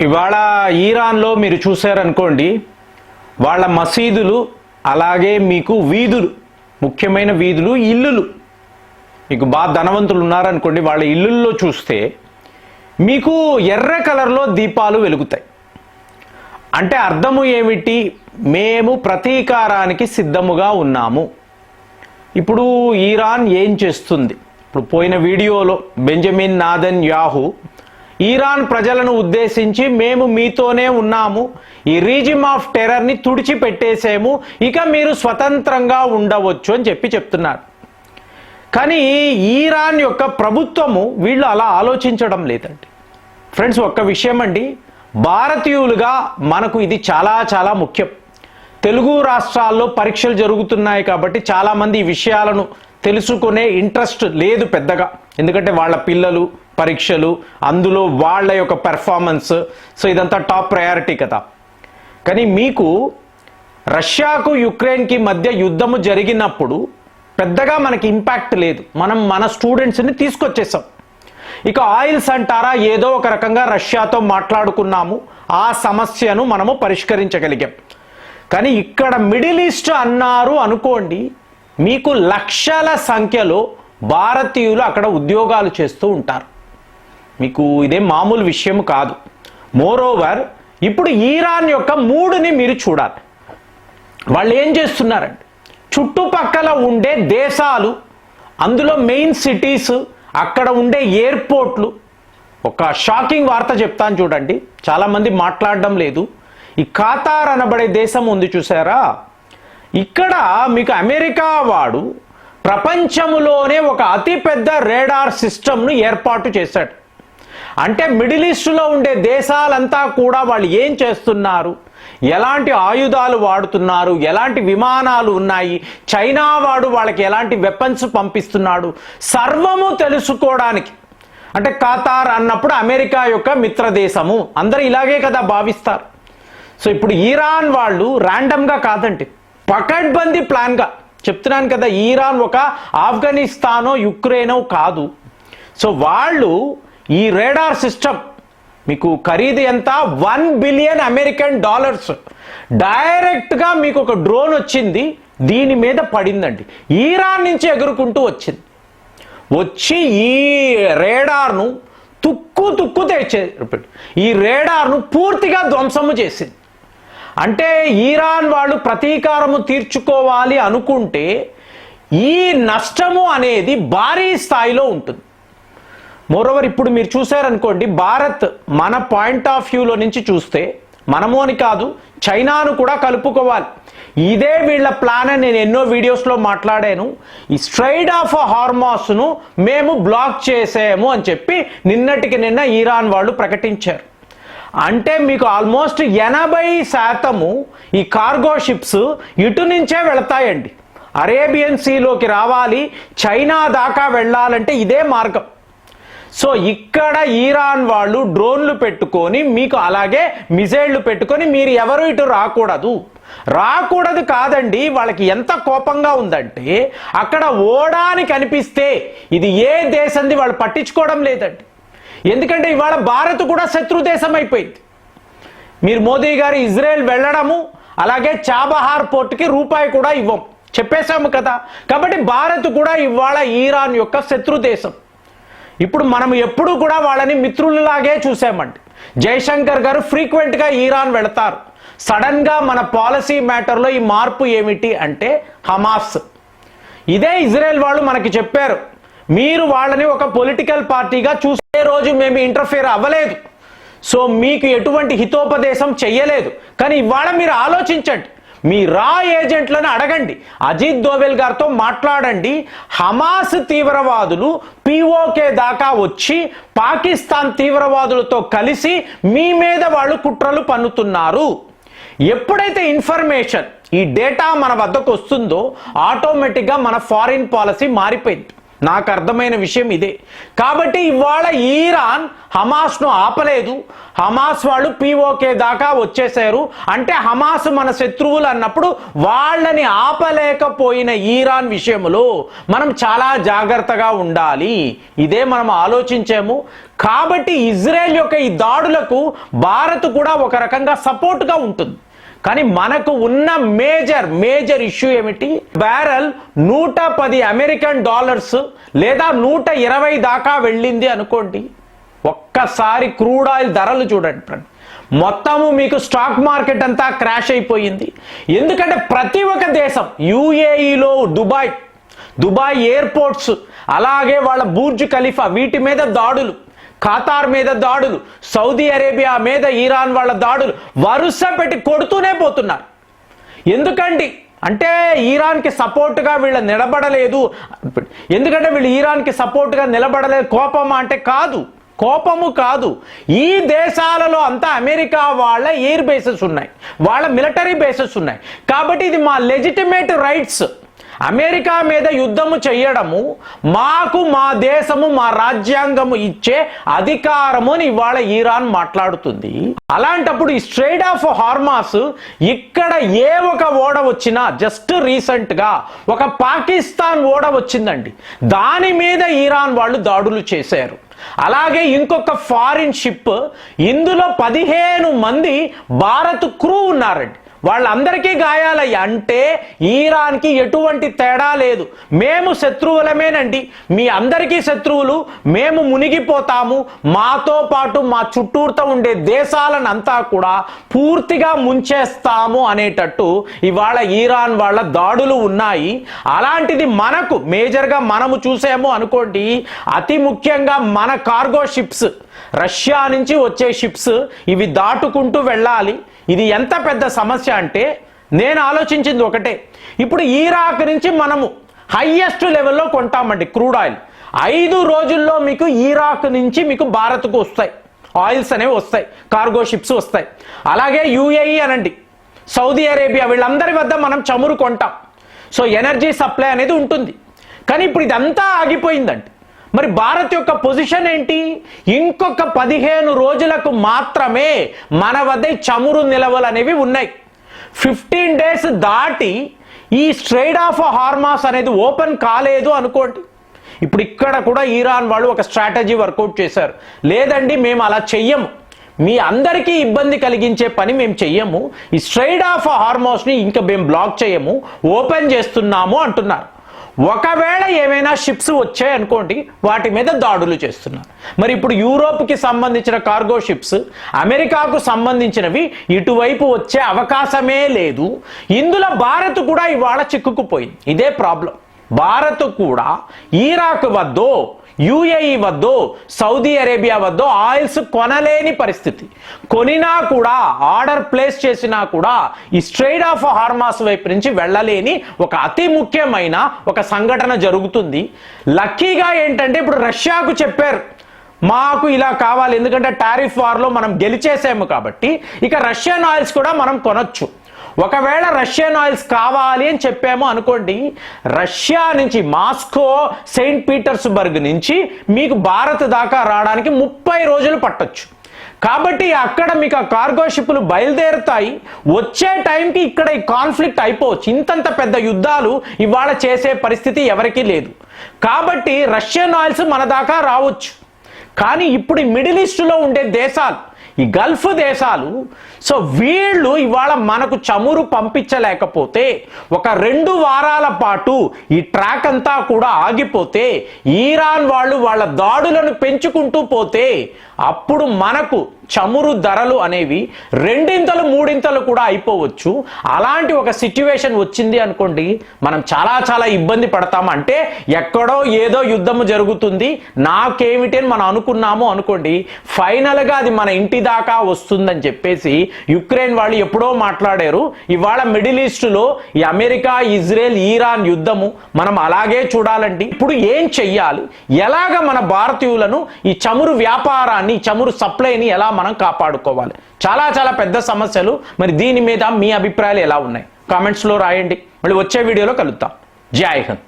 ఇవాళ ఇరాన్లో మీరు చూశారనుకోండి, వాళ్ళ మసీదులు అలాగే మీకు వీధులు, ముఖ్యమైన వీధులు, ఇల్లులు, మీకు బాగా ధనవంతులు ఉన్నారనుకోండి, వాళ్ళ ఇల్లుల్లో చూస్తే మీకు ఎర్ర కలర్లో దీపాలు వెలుగుతాయి. అంటే అర్థము ఏమిటి? మేము ప్రతీకారానికి సిద్ధముగా ఉన్నాము. ఇప్పుడు ఇరాన్ ఏం చేస్తుంది? ఇప్పుడు పోయిన వీడియోలో బెంజమిన్ నెతన్యాహు ఇరాన్ ప్రజలను ఉద్దేశించి మేము మీతోనే ఉన్నాము, ఈ రీజిమ్ ఆఫ్ టెర్రర్ని తుడిచిపెట్టేసాము, ఇక మీరు స్వతంత్రంగా ఉండవచ్చు అని చెప్తున్నారు. కానీ ఇరాన్ యొక్క ప్రభుత్వము వీళ్ళు అలా ఆలోచించడం లేదండి. ఫ్రెండ్స్, ఒక్క విషయం అండి, భారతీయులుగా మనకు ఇది చాలా చాలా ముఖ్యం. తెలుగు రాష్ట్రాల్లో పరీక్షలు జరుగుతున్నాయి కాబట్టి చాలామంది ఈ విషయాలను తెలుసుకునే ఇంట్రెస్ట్ లేదు పెద్దగా, ఎందుకంటే వాళ్ళ పిల్లలు పరీక్షలు, అందులో వాళ్ళ యొక్క పెర్ఫార్మెన్స్, సో ఇదంతా టాప్ ప్రయారిటీ కదా. కానీ మీకు రష్యాకు యుక్రెయిన్కి మధ్య యుద్ధము జరిగినప్పుడు పెద్దగా మనకి ఇంపాక్ట్ లేదు, మనం మన స్టూడెంట్స్ని తీసుకొచ్చేసాం. ఇక ఆయిల్స్ అంటారా, ఏదో ఒక రకంగా రష్యాతో మాట్లాడుకున్నాము, ఆ సమస్యను మనము పరిష్కరించగలిగాం. కానీ ఇక్కడ మిడిల్ ఈస్ట్ అన్నారు అనుకోండి, మీకు లక్షల సంఖ్యలో భారతీయులు అక్కడ ఉద్యోగాలు చేస్తూ ఉంటారు. మీకు ఇదే మామూలు విషయం కాదు. మోరోవర్, ఇప్పుడు ఇరాన్ యొక్క మూడుని మీరు చూడాలి. వాళ్ళు ఏం చేస్తున్నారండి, చుట్టుపక్కల ఉండే దేశాలు, అందులో మెయిన్ సిటీస్, అక్కడ ఉండే ఎయిర్పోర్ట్లు, ఒక షాకింగ్ వార్త చెప్తాను చూడండి, చాలామంది మాట్లాడడం లేదు. ఈ ఖతార్ అనబడే దేశం ఉంది చూసారా, ఇక్కడ మీకు అమెరికా వాడు ప్రపంచంలోనే ఒక అతిపెద్ద రేడార్ సిస్టమ్ను ఏర్పాటు చేశాడు. అంటే మిడిల్ ఈస్ట్లో ఉండే దేశాలంతా కూడా వాళ్ళు ఏం చేస్తున్నారు, ఎలాంటి ఆయుధాలు వాడుతున్నారు, ఎలాంటి విమానాలు ఉన్నాయి, చైనా వాడు వాళ్ళకి ఎలాంటి వెపన్స్ పంపిస్తున్నాడు, సర్వము తెలుసుకోవడానికి. అంటే ఖతార్ అన్నప్పుడు అమెరికా యొక్క మిత్రదేశము, అందరూ ఇలాగే కదా భావిస్తారు. సో ఇప్పుడు ఇరాన్ వాళ్ళు ర్యాండమ్గా కాదండి, పకడ్బందీ ప్లాన్గా చెప్తున్నాను కదా, ఇరాన్ ఒక ఆఫ్ఘనిస్తానో యుక్రెయినో కాదు. సో వాళ్ళు ఈ రేడార్ సిస్టమ్ మీకు ఖరీదు ఎంత, $1 బిలియన్ అమెరికన్ డాలర్స్, డైరెక్ట్గా మీకు ఒక డ్రోన్ వచ్చింది, దీని మీద పడిందండి, ఇరాన్ నుంచి ఎగురుకుంటూ వచ్చింది, వచ్చి ఈ రేడార్ను తుక్కు తెచ్చేది, ఈ రేడార్ను పూర్తిగా ధ్వంసము చేసింది. అంటే ఇరాన్ వాళ్ళు ప్రతీకారము తీర్చుకోవాలి అనుకుంటే ఈ నష్టము అనేది భారీ స్థాయిలో ఉంటుంది. మోరోవర్, ఇప్పుడు మీరు చూసారనుకోండి, భారత్ మన పాయింట్ ఆఫ్ వ్యూలో నుంచి చూస్తే, మనము అని కాదు చైనాను కూడా కలుపుకోవాలి, ఇదే వీళ్ళ ప్లాన్ అని నేను ఎన్నో వీడియోస్లో మాట్లాడాను. ఈ స్ట్రైట్ ఆఫ్ హార్మోస్ను మేము బ్లాక్ చేసాము అని చెప్పి నిన్నటికి నిన్న ఇరాన్ వాళ్ళు ప్రకటించారు. అంటే మీకు ఆల్మోస్ట్ 80% ఈ కార్గో షిప్స్ ఇటు నుంచే వెళతాయండి, అరేబియన్ సీలోకి రావాలి, చైనా దాకా వెళ్ళాలంటే ఇదే మార్గం. సో ఇక్కడ ఇరాన్ వాళ్ళు డ్రోన్లు పెట్టుకొని, మీకు అలాగే మిసైళ్లు పెట్టుకొని, మీరు ఎవరు ఇటు రాకూడదు కాదండి, వాళ్ళకి ఎంత కోపంగా ఉందంటే అక్కడ ఓడాని కనిపిస్తే ఇది ఏ దేశంది వాళ్ళు పట్టించుకోవడం లేదండి. ఎందుకంటే ఇవాళ భారత్ కూడా శత్రు దేశం అయిపోయింది. మీరు మోదీ గారు ఇజ్రాయెల్ వెళ్ళడము, అలాగే చాబహార్ పోర్టుకి రూపాయి కూడా ఇవ్వం చెప్పేశాము కదా. కాబట్టి భారత్ కూడా ఇవాళ ఇరాన్ యొక్క శత్రు దేశం. ఇప్పుడు మనం ఎప్పుడు కూడా వాళ్ళని మిత్రులలాగే చూసామండి. జైశంకర్ గారు ఫ్రీక్వెంట్గా ఇరాన్ వెళతారు. సడన్గా మన పాలసీ మ్యాటర్లో ఈ మార్పు ఏమిటి అంటే హమాస్. ఇదే ఇజ్రాయెల్ వాళ్ళు మనకి చెప్పారు, మీరు వాళ్ళని ఒక పొలిటికల్ పార్టీగా చూసే రోజు మేము ఇంటర్ఫియర్ అవ్వలేదు, సో మీకు ఎటువంటి హితోపదేశం చెయ్యలేదు. కానీ ఇవాళ మీరు ఆలోచించండి, మీ రా ఏజెంట్లను అడగండి, అజిత్ దోవెల్ గారితో మాట్లాడండి. హమాస్ తీవ్రవాదులు POK దాకా వచ్చి పాకిస్తాన్ తీవ్రవాదులతో కలిసి మీ మీద వాళ్ళు కుట్రలు పన్నుతున్నారు. ఎప్పుడైతే ఇన్ఫర్మేషన్, ఈ డేటా మన వద్దకు వస్తుందో ఆటోమేటిక్గా మన ఫారిన్ పాలసీ మారిపోయింది. నాకు అర్థమైన విషయం ఇదే. కాబట్టి ఇవాళ ఈరాన్ హమాస్ను ఆపలేదు, హమాస్ వాళ్ళు పీఓకే దాకా వచ్చేసారు అంటే హమాస్ మన శత్రువులు అన్నప్పుడు వాళ్ళని ఆపలేకపోయిన ఈరాన్ విషయంలో మనం చాలా జాగ్రత్తగా ఉండాలి. ఇదే మనం ఆలోచించాము. కాబట్టి ఇజ్రాయెల్ యొక్క ఈ దాడులకు భారత్ కూడా ఒక రకంగా సపోర్ట్గా ఉంటుంది. కానీ మనకు ఉన్న మేజర్ ఇష్యూ ఏమిటి? బ్యారెల్ 110 అమెరికన్ డాలర్స్ లేదా 120 దాకా వెళ్ళింది అనుకోండి. ఒక్కసారి క్రూడ్ ఆయిల్ ధరలు చూడండి ఫ్రెండ్, మొత్తము మీకు స్టాక్ మార్కెట్ అంతా క్రాష్ అయిపోయింది. ఎందుకంటే ప్రతి ఒక్క దేశం, యుఏఈలో దుబాయ్ ఎయిర్పోర్ట్స్, అలాగే వాళ్ళ బుర్జ్ ఖలీఫా, వీటి మీద దాడులు, ఖతార్ మీద దాడులు, సౌదీ అరేబియా మీద ఇరాన్ వాళ్ళ దాడులు వరుస పెట్టి కొడుతూనే పోతున్నారు. ఎందుకండి అంటే ఇరాన్కి సపోర్ట్గా వీళ్ళు నిలబడలేదు. ఎందుకంటే వీళ్ళు ఇరాన్కి సపోర్ట్గా నిలబడలేదు. కోపమా అంటే కాదు, కోపము కాదు. ఈ దేశాలలో అంతా అమెరికా వాళ్ళ ఎయిర్ బేసెస్ ఉన్నాయి, వాళ్ళ మిలిటరీ బేసెస్ ఉన్నాయి. కాబట్టి ఇది మా లెజిటిమేట్ రైట్స్. అమెరికా మీద యుద్ధము చేయడము మాకు మా దేశము మా రాజ్యాంగము ఇచ్చే అధికారము అని ఇవాళ ఇరాన్ మాట్లాడుతుంది. అలాంటప్పుడు ఈ స్ట్రైట్ ఆఫ్ హార్మాస్ ఇక్కడ ఏ ఒక ఓడ వచ్చినా, జస్ట్ రీసెంట్ గా ఒక పాకిస్తాన్ ఓడ వచ్చిందండి, దాని మీద ఇరాన్ వాళ్ళు దాడులు చేశారు. అలాగే ఇంకొక ఫారిన్ షిప్, ఇందులో 15 మంది భారత్ క్రూ ఉన్నారండి, వాళ్ళందరికీ గాయాలయ్యా. అంటే ఇరాన్కి ఎటువంటి తేడా లేదు, మేము శత్రువులమేనండి, మీ అందరికీ శత్రువులు, మేము మునిగిపోతాము, మాతో పాటు మా చుట్టూతో ఉండే దేశాలనంతా కూడా పూర్తిగా ముంచేస్తాము అనేటట్టు ఇవాళ ఇరాన్ వాళ్ళ దాడులు ఉన్నాయి. అలాంటిది మనకు మేజర్గా మనము చూసాము అనుకోండి. అతి ముఖ్యంగా మన కార్గో షిప్స్, రష్యా నుంచి వచ్చే షిప్స్, ఇవి దాటుకుంటూ వెళ్ళాలి. ఇది ఎంత పెద్ద సమస్య అంటే నేను ఆలోచించింది ఒకటే, ఇప్పుడు ఇరాక్ నుంచి మనము హైయెస్ట్ లెవెల్లో కొంటామండి క్రూడ్ ఆయిల్. 5 రోజుల్లో మీకు ఇరాక్ నుంచి మీకు భారత్కు వస్తాయి, ఆయిల్స్ అనేవి వస్తాయి, కార్గో షిప్స్ వస్తాయి. అలాగే యుఏఈ అనండి, సౌదీ అరేబియా, వీళ్ళందరి వద్ద మనం చమురు కొంటాం. సో ఎనర్జీ సప్లై అనేది ఉంటుంది. కానీ ఇప్పుడు ఇదంతా ఆగిపోయిందండి. మరి భారత్ యొక్క పొజిషన్ ఏంటి? ఇంకొక 15 రోజులకు మాత్రమే మన వద్ద చమురు నిల్వలు అనేవి ఉన్నాయి. 15 డేస్ దాటి ఈ స్ట్రైట్ ఆఫ్ హార్మాస్ అనేది ఓపెన్ కాలేదు అనుకోండి. ఇప్పుడు ఇక్కడ కూడా ఇరాన్ వాళ్ళు ఒక స్ట్రాటజీ వర్కౌట్ చేశారు. లేదండి మేము అలా చెయ్యము, మీ అందరికీ ఇబ్బంది కలిగించే పని మేము చెయ్యము, ఈ స్ట్రైట్ ఆఫ్ హార్మాస్ని ఇంకా మేము బ్లాక్ చేయము, ఓపెన్ చేస్తున్నాము అంటున్నారు. ఒకవేళ ఏమైనా షిప్స్ వచ్చాయనుకోండి, వాటి మీద దాడులు చేస్తున్నారు. మరి ఇప్పుడు యూరోప్కి సంబంధించిన కార్గో షిప్స్, అమెరికాకు సంబంధించినవి ఇటువైపు వచ్చే అవకాశమే లేదు. ఇందులో భారత్ కూడా ఇవాళ చిక్కుకుపోయింది. ఇదే ప్రాబ్లం. భారత్ కూడా ఇరాక్ వద్దో, యుఏఈ వద్దో, సౌదీ అరేబియా వద్దో ఆయిల్స్ కొనలేని పరిస్థితి. కొనినా కూడా, ఆర్డర్ ప్లేస్ చేసినా కూడా ఈ స్ట్రైట్ ఆఫ్ హార్మాస్ వైపు నుంచి వెళ్ళలేని ఒక అతి ముఖ్యమైన ఒక సంఘటన జరుగుతుంది. లక్కీగా ఏంటంటే ఇప్పుడు రష్యాకు చెప్పారు మాకు ఇలా కావాలి, ఎందుకంటే టారిఫ్ వార్లో మనం గెలిచేసాము కాబట్టి ఇక రష్యన్ ఆయిల్స్ కూడా మనం కొనొచ్చు. ఒకవేళ రష్యన్ ఆయిల్స్ కావాలి అని చెప్పాము అనుకోండి, రష్యా నుంచి మాస్కో, సెయింట్ పీటర్స్బర్గ్ నుంచి మీకు భారత్ దాకా రావడానికి 30 రోజులు పట్టొచ్చు. కాబట్టి అక్కడ మీకు ఆ కార్గో షిప్లు బయలుదేరుతాయి. వచ్చే టైంకి ఇక్కడ ఈ కాన్ఫ్లిక్ట్ అయిపోవచ్చు. ఇంతంత పెద్ద యుద్ధాలు ఇవాళ చేసే పరిస్థితి ఎవరికీ లేదు. కాబట్టి రష్యన్ ఆయిల్స్ మన దాకా రావచ్చు. కానీ ఇప్పుడు ఈ మిడిల్ ఈస్ట్లో ఉండే దేశాలు, ఈ గల్ఫ్ దేశాలు, సో వీళ్ళు ఇవాళ మనకు చమురు పంపించలేకపోతే, ఒక 2 వారాల పాటు ఈ ట్రాక్ అంతా కూడా ఆగిపోతే, ఇరాన్ వాళ్ళు వాళ్ళ దాడులను పెంచుకుంటూ పోతే, అప్పుడు మనకు చమురు ధరలు అనేవి 2 3 కూడా అయిపోవచ్చు. అలాంటి ఒక సిచ్యువేషన్ వచ్చింది అనుకోండి, మనం చాలా ఇబ్బంది పడతాము. అంటే ఎక్కడో ఏదో యుద్ధము జరుగుతుంది, నాకేమిటి అని మనం అనుకున్నాము అనుకోండి, ఫైనల్గా అది మన ఇంటి దాకా వస్తుందని చెప్పేసి యుక్రెయిన్ వాళ్ళు ఎప్పుడో మాట్లాడారు. ఇవాళ మిడిల్ ఈస్ట్లో ఈ అమెరికా, ఇజ్రాయెల్, ఇరాన్ యుద్ధము మనం అలాగే చూడాలండి. ఇప్పుడు ఏం చెయ్యాలి, ఎలాగ మన భారతీయులను ఈ చమురు వ్యాపారాన్ని, చమురు సప్లైని ఎలా మనం కాపాడుకోవాలి? చాలా పెద్ద సమస్యలు. మరి దీని మీద మీ అభిప్రాయాలు ఎలా ఉన్నాయి? కామెంట్స్లో రాయండి. మళ్ళీ వచ్చే వీడియోలో కలుద్దాం. జై హింద్.